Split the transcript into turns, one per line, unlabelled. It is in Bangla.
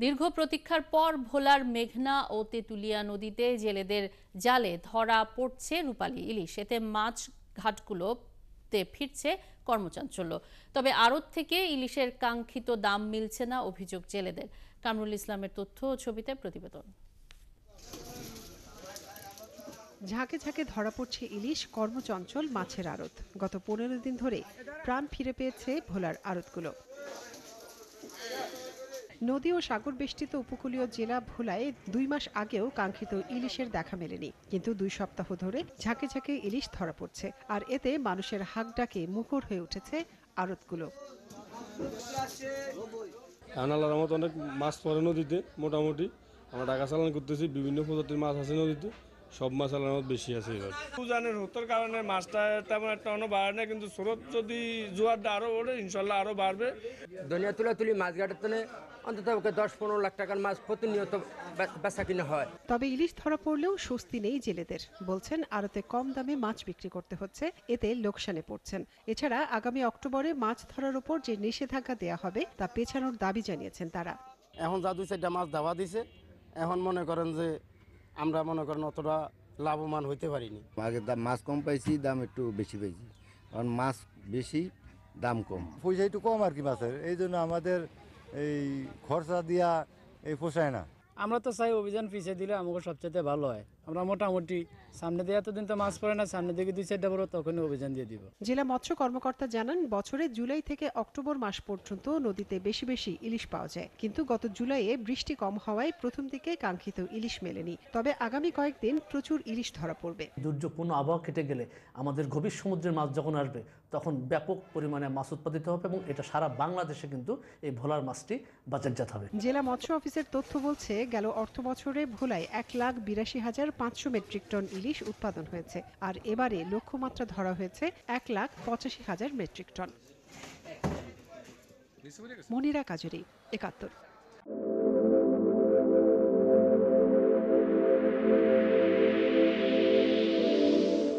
দীর্ঘ প্রতীক্ষার পর ভোলার মেঘনা ও তেঁতুলিয়া নদীতে জেলেদের জালে ধরা পড়ছে রূপালী ইলিশ। এতে মাছ ঘাটগুলোতে ফিরছে কর্মচাঞ্চল্য। তবে আড়ত থেকে ইলিশের কাঙ্ক্ষিত দাম মিলছে না, অভিযোগ জেলেদের। কামরুল ইসলামের তথ্য ও ছবিতে প্রতিবেদন।
ঝাঁকে ঝাঁকে ধরা পড়ছে ইলিশ, কর্মচঞ্চল মাছের আড়ত। গত 15 দিন ধরে প্রাণ ফিরে পেয়েছে ভোলার আড়তগুলো। নদী ও সাগর বেষ্টিত উপকূলীয় জেলা ভোলায় 2 মাস আগেও কাঙ্ক্ষিত ইলিশের দেখা মেলেনি, কিন্তু 2 সপ্তাহ ধরে ঝাঁকে ঝাঁকে ইলিশ ধরা পড়ছে। আর এতে মানুষের হাঁক ডাকে মুখর হয়ে উঠেছে আড়তগুলো।
আনালার মতো অনেক মাছ পড়ে নদীতে, মোটামুটি আমরা টাকা চালান করতেছি। বিভিন্ন প্রজাতির মাছ আছে নদীতে, সব মাছ আলাদা বেশি আছে এবার। উজানের হতার কারণে মাছটা তেমন একটা অন্য বাড়ে না, কিন্তু স্রোত যদি জোয়ারটা আরো ওঠে ইনশাল্লাহ আরো বাড়বে।
দুনিয়া তুলি মাছ ঘাটের অন্তত 10-15 লাখ টাকার মাছ প্রতিনিয়ত বেচা কিনা হয়।
তবে ইলিশ ধরা পড়লেও স্বস্তি নেই জেলেদের। বলছেন আড়তে কম দামে মাছ বিক্রি করতে হচ্ছে, এতে লোকসানে পড়ছেন। এছাড়া আগামী অক্টোবরে মাছ ধরার উপর যে নিষেধাজ্ঞা দেয়া হবে তা পেছানোর দাবি জানিয়েছেন তারা।
এখন যা 2-4টা মাছ দাওয়া দিছে, এখন মনে করেন যে আমরা অতটা লাভবান হইতে পারিনি।
আগে মাছ কম পাইছি, দাম একটু বেশি পাইছি। কারণ মাছ বেশি, দাম কম, পয়সা একটু কম আর কি মাছের। এই জন্য আমাদের এই খরচা দিয়া এই পোষায় না।
আমরা তো চাই অভিযান পিছিয়ে দিলে আমাকে সবচেয়ে ভালো হয়। আমরা মোটামুটি সামনে দিয়ে এতদিন তো মাছ পড়ে না, সামনে দিকে 2-4টা বড় তখনই অভিযান দিয়ে দিব।
জেলা মৎস্য কর্মকর্তা জানান, বছরে জুলাই থেকে অক্টোবর মাস পর্যন্ত নদীতে বেশি বেশি ইলিশ পাওয়া যায়, কিন্তু গত জুলাইয়ে বৃষ্টি কম হওয়ায় প্রথম দিকে কাঙ্ক্ষিত ইলিশ মেলেনি। তবে আগামী কয়েকদিন প্রচুর ইলিশ ধরা পড়বে।
দুর্যোগপূর্ণ আবহাওয়া কেটে গেলে আমাদের গভীর সমুদ্রের মাছ যখন আসবে, তখন ব্যাপক পরিমাণে মাছ উৎপাদিত হবে এবং এটা সারা বাংলাদেশে কিন্তু এই ভোলার মাছটি বাজারজাত হবে।
জেলা মৎস্য অফিসের তথ্য বলছে, গেল অর্থ বছরে ভোলায় 1,82,500 মেট্রিক টন ইলিশ উৎপাদন হয়েছে। আর এবারে লক্ষ্যমাত্রা ধরা হয়েছে 1,85,000 মেট্রিক টন। মনিরা কাজরি, 71।